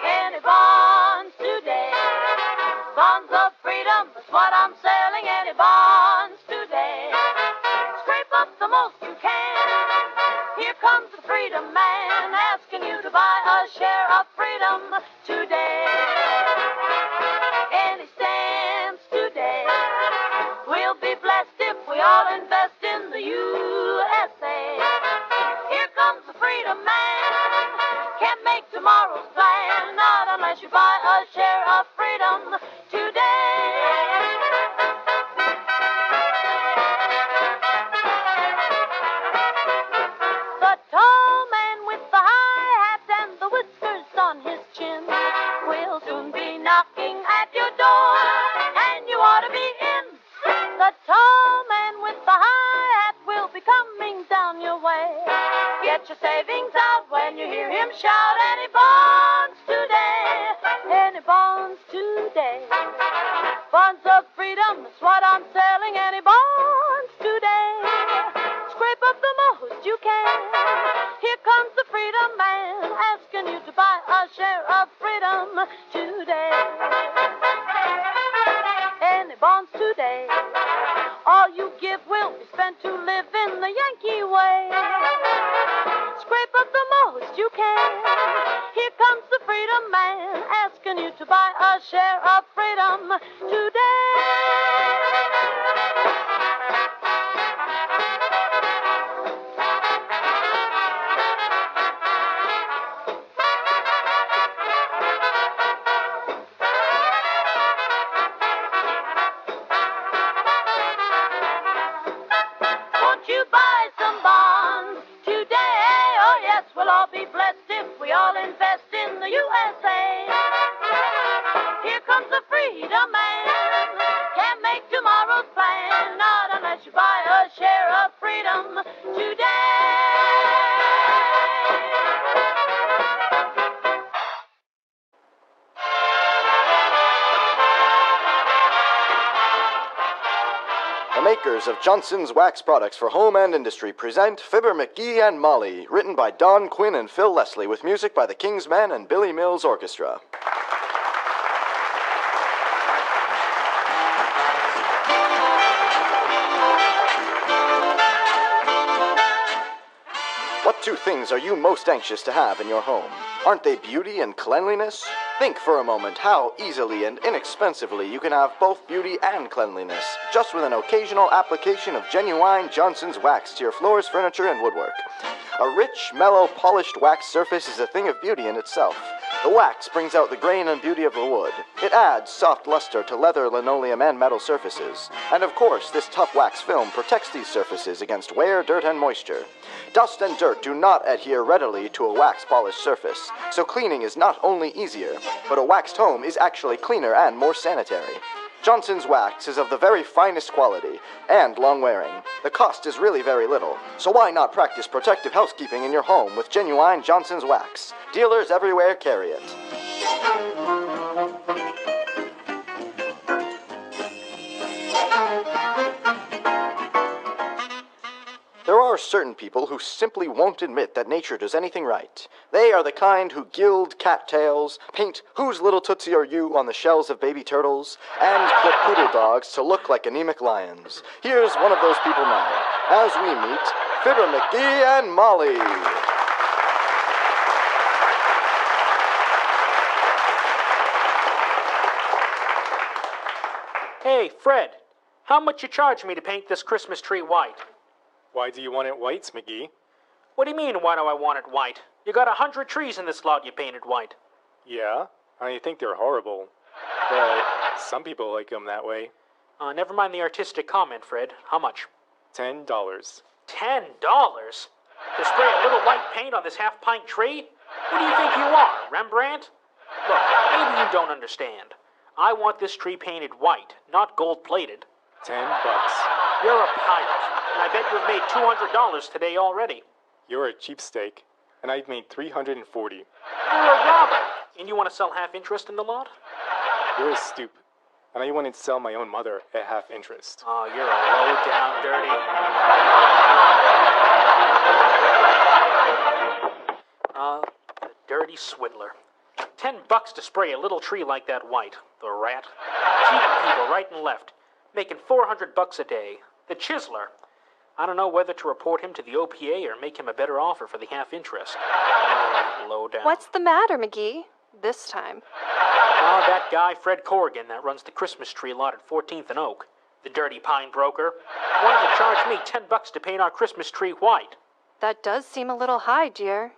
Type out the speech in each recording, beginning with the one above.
Any bonds today? Bonds of freedom, that's what I'm selling. Any bonds today? Scrape up the most you can. Here comes the freedom man, asking you to buy a share of freedom today. Any stamps today? We'll be blessed if we all invest in the USA. Here comes the freedom man. Can't make tomorrow's plan, not unless you buy a share of freedom today. The tall man with the high hat and the whiskers on his chin will soon be knocking at your door, and you ought to be in. The tall man with the high hat will be coming down your way. Get your savings out when you hear him shout, any bonds today? Any bonds today? Bonds of freedom, that's what I'm selling. Any bonds today? Scrape up the most you can. Here comes the freedom man, asking you to buy a share of freedom today. Any bonds today? All you give will be spent to live in the Yankee way. Scrape up the most you can. Here comes the freedom man, asking you to buy a share of freedom today. Won't you buy some bonds today? Oh yes, we'll all be blessed if we all invest in the USA. Here comes the freedom man. Can't make tomorrow's plan, not unless you buy a share of freedom today. The makers of Johnson's Wax Products for Home and Industry present Fibber McGee and Molly, written by Don Quinn and Phil Leslie, with music by the King's Men and Billy Mills Orchestra. What two things are you most anxious to have in your home? Aren't they beauty and cleanliness? Think for a moment how easily and inexpensively you can have both beauty and cleanliness, just with an occasional application of genuine Johnson's wax to your floors, furniture, and woodwork. A rich, mellow, polished wax surface is a thing of beauty in itself. The wax brings out the grain and beauty of the wood. It adds soft luster to leather, linoleum, and metal surfaces. And of course, this tough wax film protects these surfaces against wear, dirt, and moisture. Dust and dirt do not adhere readily to a wax-polished surface, so cleaning is not only easier, but a waxed home is actually cleaner and more sanitary. Johnson's wax is of the very finest quality and long-wearing. The cost is really very little, so why not practice protective housekeeping in your home with genuine Johnson's wax? Dealers everywhere carry it. There are certain people who simply won't admit that nature does anything right. They are the kind who gild cattails, paint "Whose Little Tootsie Are You" on the shells of baby turtles, and clip poodle dogs to look like anemic lions. Here's one of those people now, as we meet Fibber McGee and Molly. Hey, Fred, how much you charge me to paint this Christmas tree white? Why do you want it white, McGee? What do you mean, why do I want it white? You got 100 trees in this lot you painted white. Yeah, I think they're horrible. But some people like them that way. Never mind the artistic comment, Fred. How much? $10. $10? To spray a little white paint on this half-pint tree? What do you think you are, Rembrandt? Look, maybe you don't understand. I want this tree painted white, not gold-plated. $10. You're a pirate, and I bet you've made $200 today already. You're a cheapsteak, and I've made $340. You're a robber, and you want to sell half interest in the lot? You're a stoop, and I wanted to sell my own mother at half interest. Oh, you're a low-down, dirty... dirty swindler. $10 to spray a little tree like that white. The rat. Cheating people right and left. Making $400 a day. The chiseler. I don't know whether to report him to the OPA or make him a better offer for the half interest. Oh, low down. What's the matter, McGee? This time. Oh, that guy, Fred Corrigan, that runs the Christmas tree lot at 14th and Oak. The dirty pine broker. Wanted to charge me $10 to paint our Christmas tree white. That does seem a little high, dear.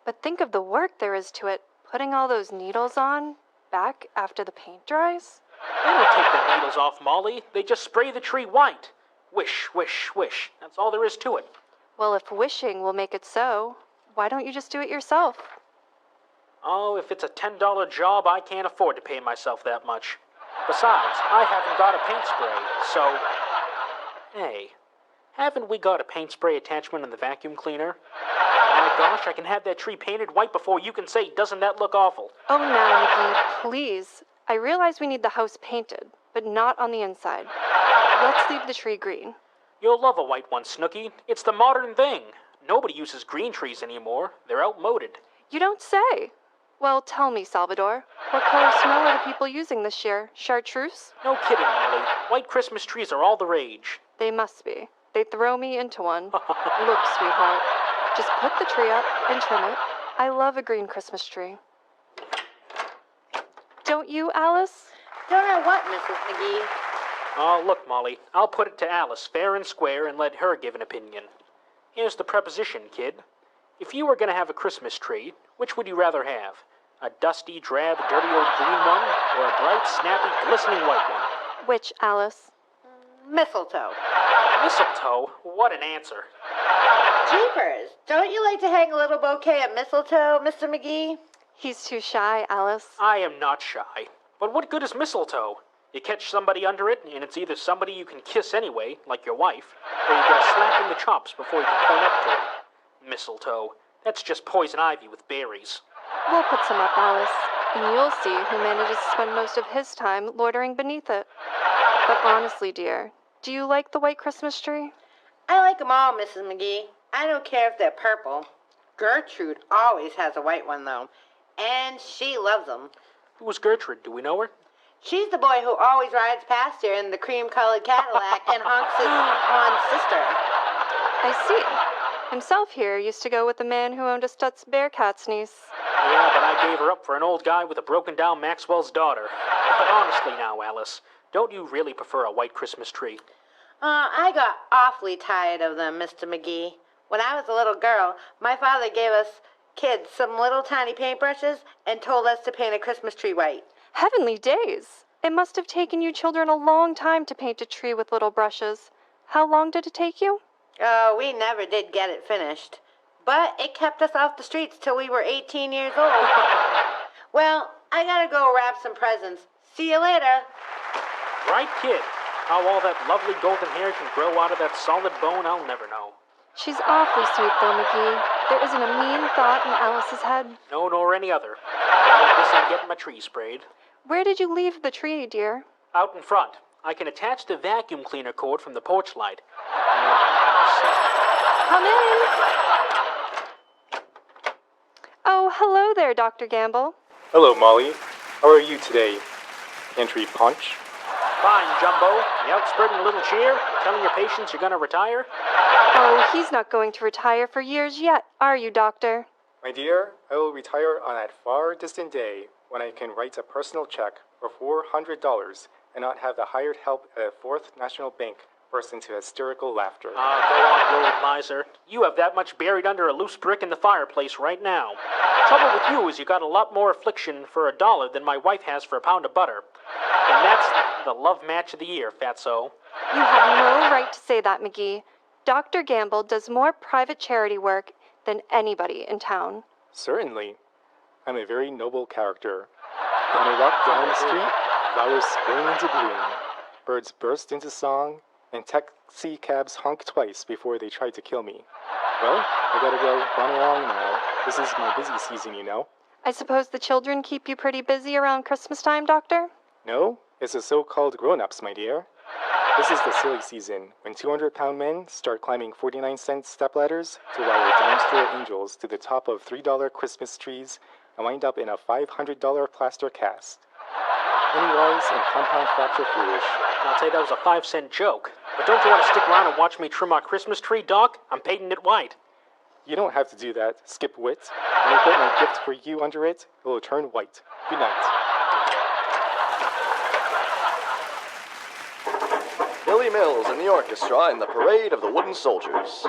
But think of the work there is to it. Putting all those needles on, back after the paint dries. They don't take the needles off, Molly. They just spray the tree white. Wish, wish, wish. That's all there is to it. Well, if wishing will make it so, why don't you just do it yourself? Oh, if it's a $10 job, I can't afford to pay myself that much. Besides, I haven't got a paint spray, so... Hey, haven't we got a paint spray attachment in the vacuum cleaner? My gosh, I can have that tree painted white before you can say, doesn't that look awful? Oh, now, McGee, please. I realize we need the house painted, but not on the inside. Let's leave the tree green. You'll love a white one, Snooky. It's the modern thing. Nobody uses green trees anymore. They're outmoded. You don't say. Well, tell me, Salvador, what color snow are the people using this year? Chartreuse? No kidding, Molly. White Christmas trees are all the rage. They must be. They'd throw me into one. Look, sweetheart, just put the tree up and trim it. I love a green Christmas tree. Don't you, Alice? Don't know what, Mrs. McGee. Oh, look, Molly. I'll put it to Alice fair and square and let her give an opinion. Here's the preposition, kid. If you were going to have a Christmas tree, which would you rather have? A dusty, drab, dirty old green one, or a bright, snappy, glistening white one? Which, Alice? Mistletoe. Mistletoe? What an answer. Jeepers, don't you like to hang a little bouquet of mistletoe, Mr. McGee? He's too shy, Alice. I am not shy. But what good is mistletoe? You catch somebody under it, and it's either somebody you can kiss anyway, like your wife, or you get a slap in the chops before you can point up to it. Mistletoe. That's just poison ivy with berries. We'll put some up, Alice, and you'll see who manages to spend most of his time loitering beneath it. But honestly, dear, do you like the white Christmas tree? I like 'em all, Mrs. McGee. I don't care if they're purple. Gertrude always has a white one, though, and she loves 'em. Who's Gertrude? Do we know her? She's the boy who always rides past here in the cream-colored Cadillac and honks his horn sister. I see. Himself here used to go with the man who owned a Stutz Bearcat's niece. Yeah, but I gave her up for an old guy with a broken-down Maxwell's daughter. But honestly now, Alice, don't you really prefer a white Christmas tree? I got awfully tired of them, Mr. McGee. When I was a little girl, my father gave us kids some little tiny paintbrushes and told us to paint a Christmas tree white. Heavenly days! It must have taken you children a long time to paint a tree with little brushes. How long did it take you? Oh, we never did get it finished. But it kept us off the streets till we were 18 years old. Well, I gotta go wrap some presents. See you later. Right, kid. How all that lovely golden hair can grow out of that solid bone, I'll never know. She's awfully sweet, though, McGee. There isn't a mean thought in Alice's head. No, nor any other. Well, this ain't getting my tree sprayed. Where did you leave the tree, dear? Out in front. I can attach the vacuum cleaner cord from the porch light. Come in! Oh, hello there, Dr. Gamble. Hello, Molly. How are you today? Entry punch? Fine, Jumbo. You out spreading a little cheer? Telling your patients you're gonna retire? Oh, he's not going to retire for years yet, are you, Doctor? My dear, I will retire on that far distant day when I can write a personal check for $400 and not have the hired help at a Fourth National Bank burst into hysterical laughter. Go on, you old miser. You have that much buried under a loose brick in the fireplace right now. Trouble with you is you got a lot more affliction for $1 than my wife has for a pound of butter. And that's the love match of the year, fatso. You have no right to say that, McGee. Dr. Gamble does more private charity work than anybody in town. Certainly. I'm a very noble character. When I walk down the street, flowers spring into bloom, birds burst into song, and taxi cabs honk twice before they try to kill me. Well, I gotta go run along now. This is my busy season, you know. I suppose the children keep you pretty busy around Christmas time, Doctor? No, it's the so-called grown-ups, my dear. This is the silly season, when 200-pound men start climbing 49-cent stepladders to wire dime store angels to the top of $3 Christmas trees and wind up in a $500 plaster cast. Pennywise and compound fracture foolish. I'd say that was a 5-cent joke. But don't you want to stick around and watch me trim our Christmas tree, Doc? I'm painting it white. You don't have to do that, Skip Wit. When I put my gift for you under it, it will turn white. Good night. Billy Mills and the orchestra in the Parade of the Wooden Soldiers.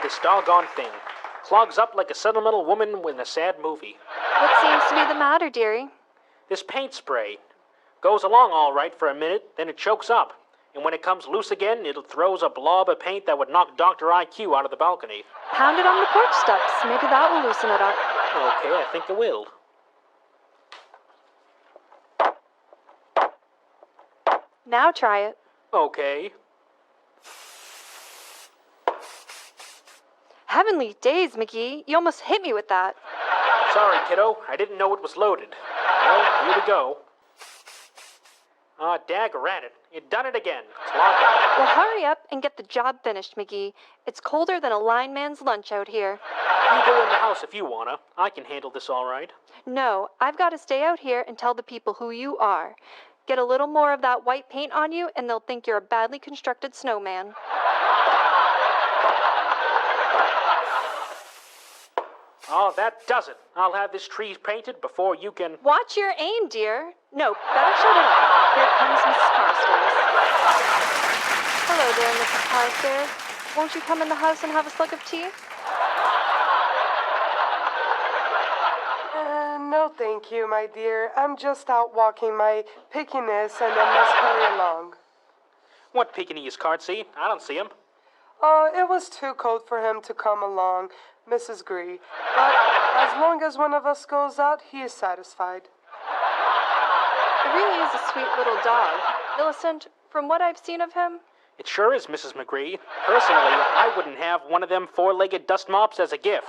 This doggone thing. Clogs up like a sentimental woman in a sad movie. What seems to be the matter, dearie? This paint spray goes along all right for a minute, then it chokes up. And when it comes loose again, it throws a blob of paint that would knock Dr. IQ out of the balcony. Pound it on the porch steps. Maybe that will loosen it up. Okay, I think it will. Now try it. Okay. Heavenly days, McGee. You almost hit me with that. Sorry, kiddo. I didn't know it was loaded. Well, here we go. Daggerat-it. It done it again. Clogged up. Well, hurry up and get the job finished, McGee. It's colder than a lineman's lunch out here. You go in the house if you wanna. I can handle this all right. No, I've got to stay out here and tell the people who you are. Get a little more of that white paint on you, and they'll think you're a badly constructed snowman. Oh, that does it. I'll have this tree painted before you can... Watch your aim, dear. No, better shut it off. Here comes Mrs. Carstairs. Hello there, Mrs. Carstairs. Won't you come in the house and have a slug of tea? No, thank you, my dear. I'm just out walking my Pekingese and I must hurry along. What Pekingese, Cartsy? I don't see him. It was too cold for him to come along. Mrs. Gree. But as long as one of us goes out, he is satisfied. It really is a sweet little dog. Millicent, from what I've seen of him, It sure is, Mrs. McGree. Personally, I wouldn't have one of them four-legged dust mops as a gift.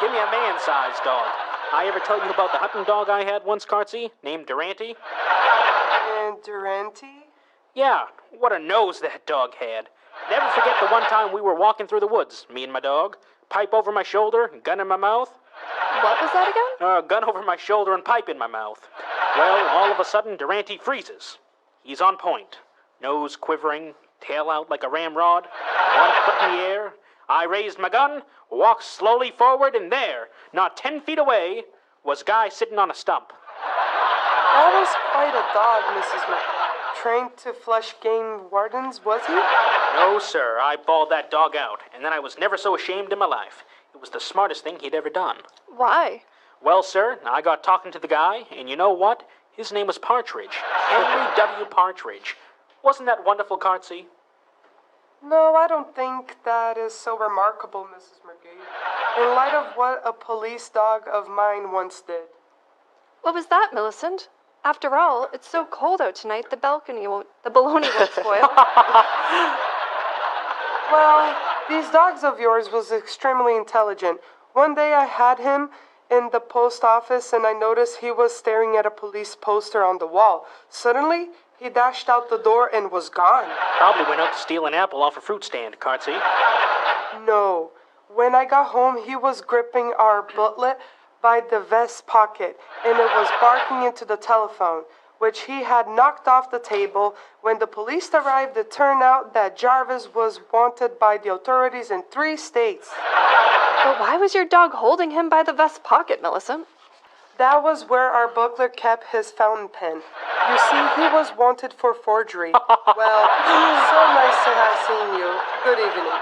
Give me a man-sized dog. I ever tell you about the hunting dog I had once, Cartsy, named Durante? And Durante? Yeah, what a nose that dog had. Never forget the one time we were walking through the woods, me and my dog, pipe over my shoulder, gun in my mouth. what was that again? Gun over my shoulder and pipe in my mouth. Well, all of a sudden, Durante freezes. He's on point. Nose quivering, tail out like a ramrod, 1 foot in the air. I raised my gun, walked slowly forward, and there, not 10 feet away, was Guy sitting on a stump. That was quite a dog, Mrs. McGee. Trained to flush game wardens, was he? No, sir, I bawled that dog out, and then I was never so ashamed in my life. It was the smartest thing he'd ever done. Why? Well, sir, I got talking to the guy, and you know what? His name was Partridge. Henry W. Partridge. Wasn't that wonderful, Cartsy? No, I don't think that is so remarkable, Mrs. McGee. In light of what a police dog of mine once did. What was that, Millicent? After all, it's so cold out tonight, the bologna won't spoil. Well, these dogs of yours was extremely intelligent. One day I had him in the post office and I noticed he was staring at a police poster on the wall. Suddenly, he dashed out the door and was gone. Probably went out to steal an apple off a fruit stand, Cartsy. No. When I got home, he was gripping our booklet by the vest pocket, and it was barking into the telephone, which he had knocked off the table. When the police arrived, it turned out that Jarvis was wanted by the authorities in 3 states. But why was your dog holding him by the vest pocket, Millicent? That was where our butler kept his fountain pen. You see, he was wanted for forgery. Well, so nice to have seen you. Good evening.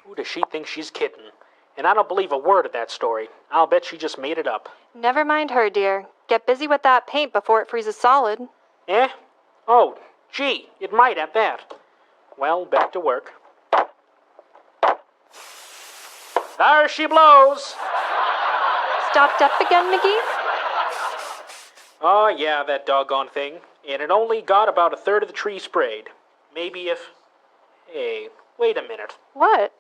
Who does she think she's kidding? And I don't believe a word of that story. I'll bet she just made it up. Never mind her, dear. Get busy with that paint before it freezes solid. Eh? Oh, gee, it might at that. Well, back to work. There she blows! Stopped up again, McGee? Oh, yeah, that doggone thing. And it only got about 1/3 of the tree sprayed. Maybe if... Hey, wait a minute. What?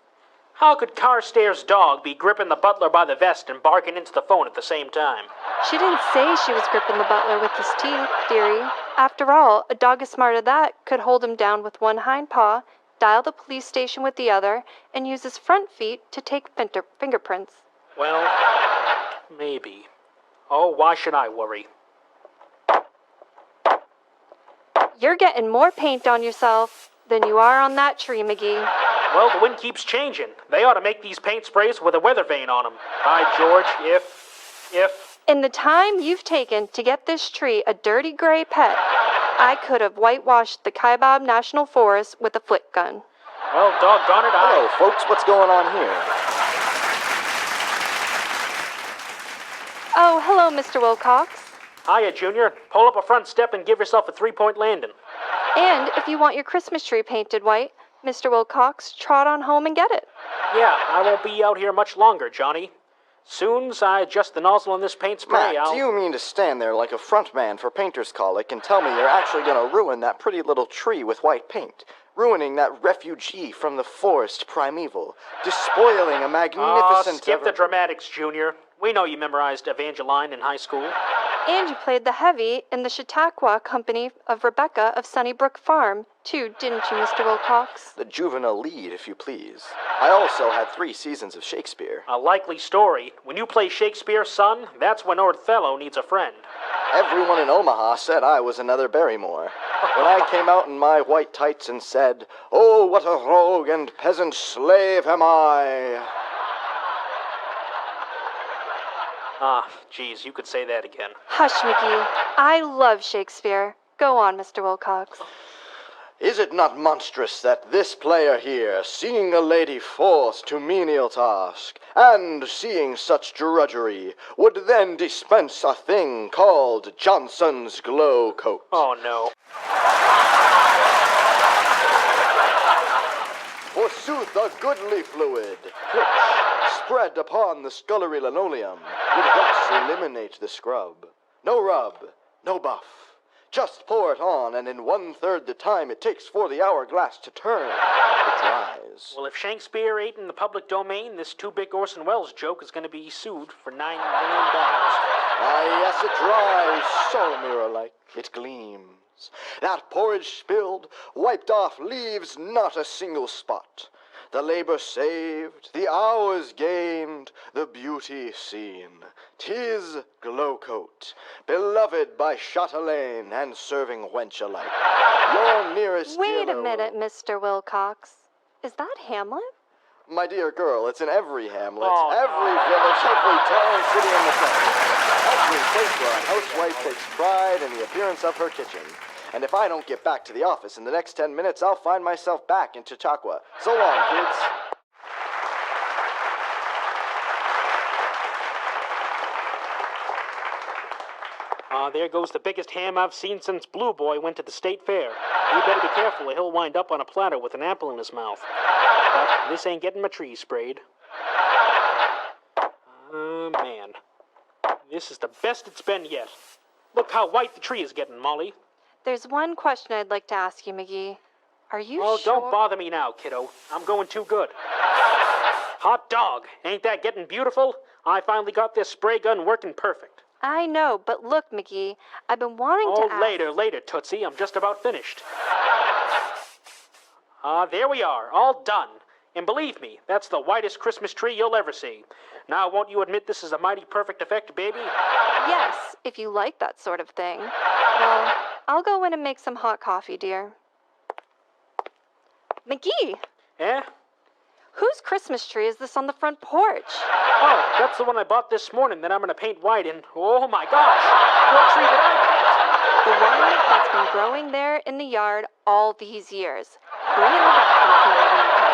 How could Carstairs' dog be gripping the butler by the vest and barking into the phone at the same time? She didn't say she was gripping the butler with his teeth, dearie. After all, a dog as smart as that could hold him down with one hind paw, dial the police station with the other, and use his front feet to take fingerprints. Well, maybe. Oh, why should I worry? You're getting more paint on yourself than you are on that tree, McGee. Well, the wind keeps changing. They ought to make these paint sprays with a weather vane on them. By George, if... In the time you've taken to get this tree a dirty gray pet, I could have whitewashed the Kaibab National Forest with a flick gun. Well, doggone it, Hello, folks. What's going on here? Oh, hello, Mr. Wilcox. Hiya, Junior. Pull up a front step and give yourself a 3-point landing. And if you want your Christmas tree painted white, Mr. Wilcox, trot on home and get it. Yeah, I won't be out here much longer, Johnny. Soon's I adjust the nozzle on this paint spray, Matt, do you mean to stand there like a front man for painter's colic and tell me you're actually going to ruin that pretty little tree with white paint? Ruining that refugee from the forest primeval. Despoiling a magnificent... skip the dramatics, Junior. We know you memorized Evangeline in high school. And you played the heavy in the Chautauqua Company of Rebecca of Sunnybrook Farm, too, didn't you, Mr. Wilcox? The juvenile lead, if you please. I also had 3 seasons of Shakespeare. A likely story. When you play Shakespeare, son, that's when Othello needs a friend. Everyone in Omaha said I was another Barrymore. When I came out in my white tights and said, "Oh, what a rogue and peasant slave am I!" Ah, geez, you could say that again. Hush, McGee. I love Shakespeare. Go on, Mr. Wilcox. Is it not monstrous that this player here, seeing a lady forced to menial task, and seeing such drudgery, would then dispense a thing called Johnson's Glow Coat? Oh, no. Forsooth, a goodly fluid, which, spread upon the scullery linoleum, would thus eliminate the scrub. No rub, no buff. Just pour it on, and in 1/3 the time it takes for the hourglass to turn, it dries. Well, if Shakespeare ain't in the public domain, this Too Big Orson Welles joke is going to be sued for $9 million. Ah, yes, it dries, so mirror-like, it gleams. That porridge spilled, wiped off, leaves not a single spot. The labor saved, the hours gained, the beauty seen. 'Tis Glowcoat, beloved by chatelaine and serving wench alike. Your nearest Wait a dealer minute, will- Mr. Wilcox. Is that Hamlet? My dear girl, it's in every hamlet, Oh, every village, every town, city, and metropolis. Every place where a housewife takes pride in the appearance of her kitchen. And if I don't get back to the office in the next 10 minutes, I'll find myself back in Chautauqua. So long, kids. There goes the biggest ham I've seen since Blue Boy went to the state fair. You better be careful or he'll wind up on a platter with an apple in his mouth. But this ain't getting my tree sprayed. Man. This is the best it's been yet. Look how white the tree is getting, Molly. There's one question I'd like to ask you, McGee. Are you Oh, sure? don't bother me now, kiddo. I'm going too good. Hot dog. Ain't that getting beautiful? I finally got this spray gun working perfect. I know, but look, McGee, I've been wanting to ask... Later, Tootsie. I'm just about finished. There we are, all done. And believe me, that's the whitest Christmas tree you'll ever see. Now, won't you admit this is a mighty perfect effect, baby? Yes, if you like that sort of thing. Well, I'll go in and make some hot coffee, dear. McGee, Eh? whose Christmas tree is this on the front porch? Oh, that's the one I bought this morning that I'm going to paint white in. Oh, my gosh! What tree did I The one that's been growing there in the yard all these years. Bring in the vacuum cleaner when you come.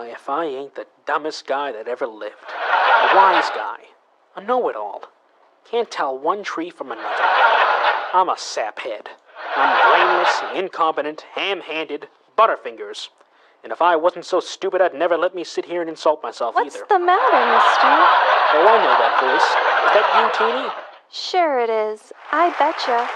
If I ain't the dumbest guy that ever lived. A wise guy. A know-it-all. Can't tell one tree from another. I'm a saphead. I'm brainless, incompetent, ham-handed, butterfingers. And if I wasn't so stupid, I'd never let me sit here and insult myself What's either. the matter, mister? Oh, I know that voice. Is that you, Teeny? Sure it is. I betcha.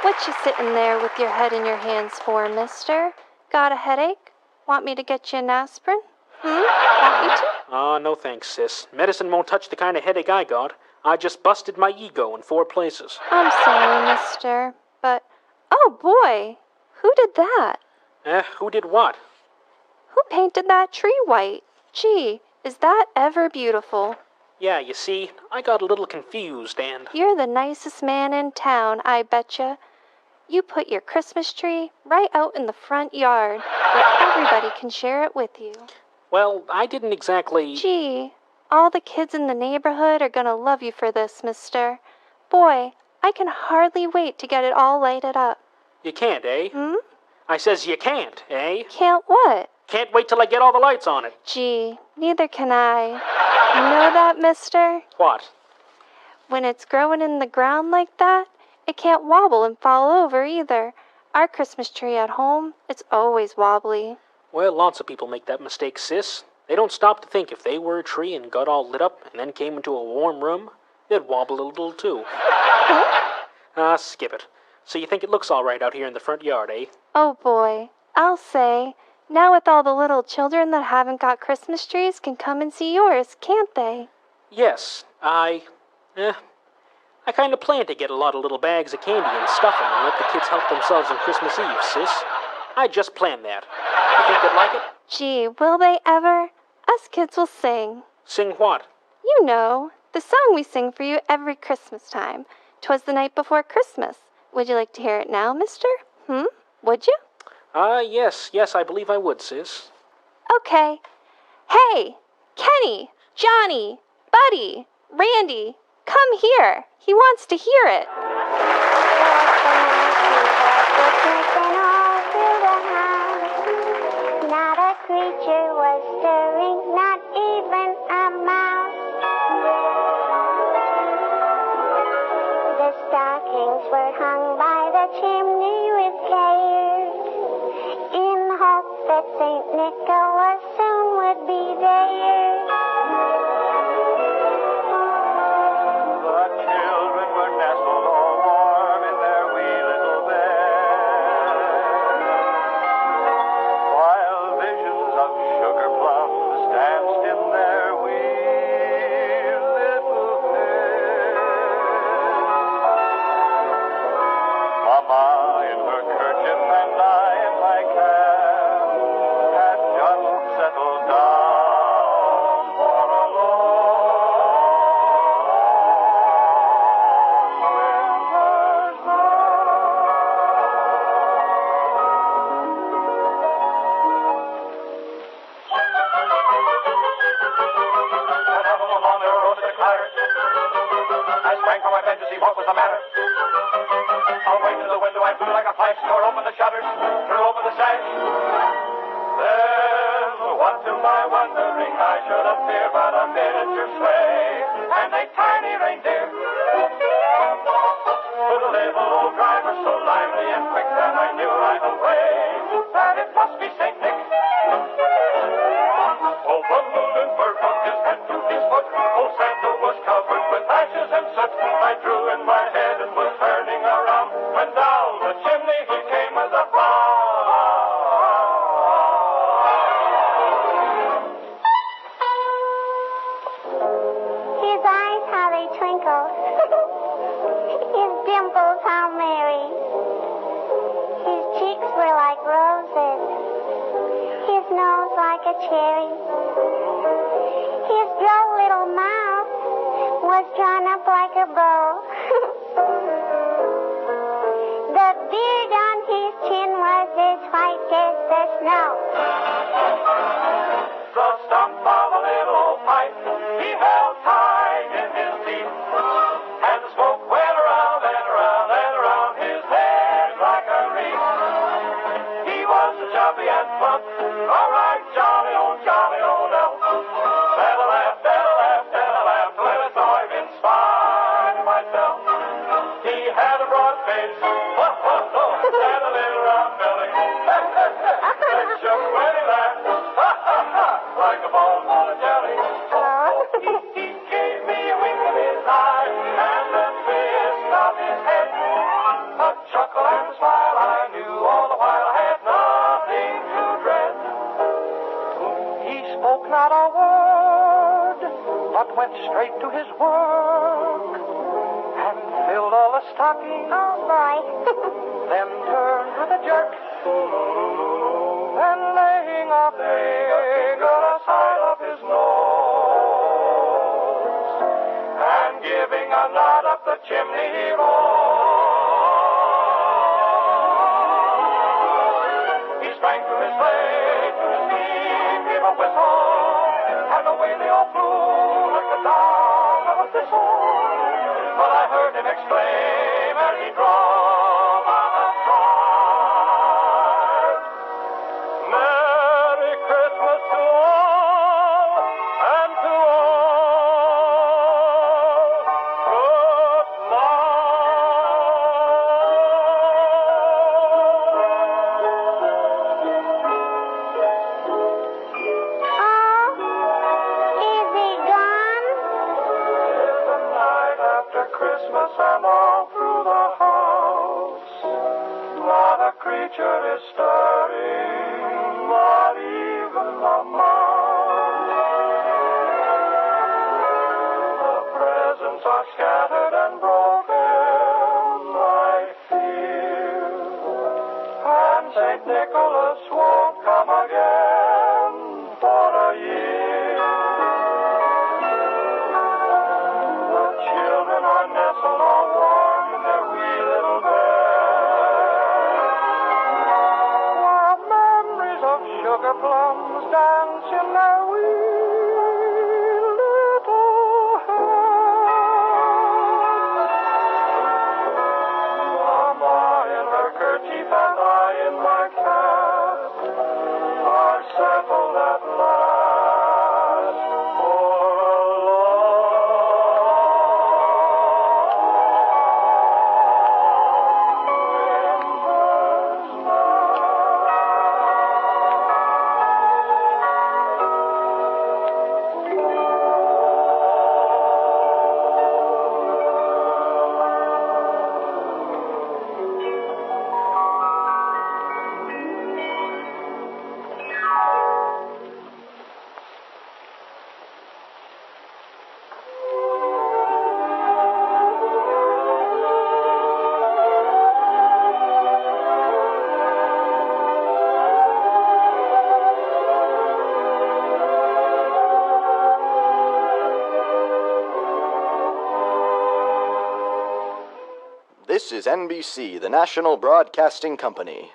What you sitting there with your head in your hands for, mister? Got a headache? Want me to get you an aspirin? Want me to? No thanks, sis. Medicine won't touch the kind of headache I got. I just busted my ego in 4 places. I'm sorry, mister, but... Oh, boy! Who did that? Who did what? Who painted that tree white? Gee, is that ever beautiful? Yeah, you see, I got a little confused and... You're the nicest man in town, I betcha. You put your Christmas tree right out in the front yard, where everybody can share it with you. Well, I didn't exactly... Gee, all the kids in the neighborhood are gonna love you for this, mister. Boy, I can hardly wait to get it all lighted up. You can't, eh? I says you can't, eh? Can't what? Can't wait till I get all the lights on it. Gee, neither can I. You know that, mister? What? When it's growing in the ground like that, it can't wobble and fall over either. Our Christmas tree at home, it's always wobbly. Well, lots of people make that mistake, sis. They don't stop to think if they were a tree and got all lit up and then came into a warm room, they'd wobble a little too. Skip it. So you think it looks all right out here in the front yard, eh? Oh boy, I'll say. Now with all the little children that haven't got Christmas trees can come and see yours, can't they? Yes, I kind of plan to get a lot of little bags of candy and stuff them and let the kids help themselves on Christmas Eve, sis. I just planned that. You think they'd like it? Gee, will they ever? Us kids will sing. Sing what? You know, the song we sing for you every Christmas time. 'Twas the night before Christmas. Would you like to hear it now, mister? Would you? Yes, I believe I would, sis. Okay. Hey, Kenny, Johnny, Buddy, Randy, come here. He wants to hear it. Not a creature was stirring, not even a mouse. St. Nicholas soon would be there. The children were nestled all warm in their wee little bed, while visions of sugar plums danced in their wee little heads. Mama in her kerchief and I in my cap had just settled down for a long winter's When I was along the road to the claret, I sprang from my bed to see what was the matter. Away to the window I flew like a flash, tore open the shutters, threw open the sash. Then, what to my wondering I should appear but a miniature sleigh and a tiny reindeer. With a little old driver so lively and quick that I knew right away that it must be St. Nick. All bundled in fur from his head to his foot, old Santa was covered with ashes and soot. I drew in my head and was turning around when down the chimney he came with a His eyes, how they twinkle. His dimples, how merry. His cheeks were like roses. His nose like a cherry. His droll little mouth was drawn up like a bow. The beard on his chin was as white as the snow. The stump of a little pipe he held tight in his teeth, and the smoke went around and around and around his head like a wreath. He was so chubby and plump, a right jolly old elf. Then I laughed when I saw him in spite of myself. He had a broad face, and a little round belly. That shook when he laughed, like a ball full of jelly. He gave me a wink of his eye and a twist of his head. A chuckle and a smile I knew all the while I had nothing to dread. He spoke not a word, but went straight to his work and filled all the stockings. Oh, boy. Then turned with a jerk and laying a finger aside of his nose and giving a nod up the chimney he rolled. He sprang from his sleigh to his feet, gave a whistle, and away they all flew like the down of a thistle. But I heard him exclaim as he drove on a side. Merry Christmas to all, and to all, good Oh, is he gone? It's the night after Christmas and all through the house not a creature is stirring, not even a mouse. The presents are scattered and broken, I fear, and St. Nicholas won't come again for a year. The children are nestled all warm in their wee little beds, while This is NBC, the National Broadcasting Company.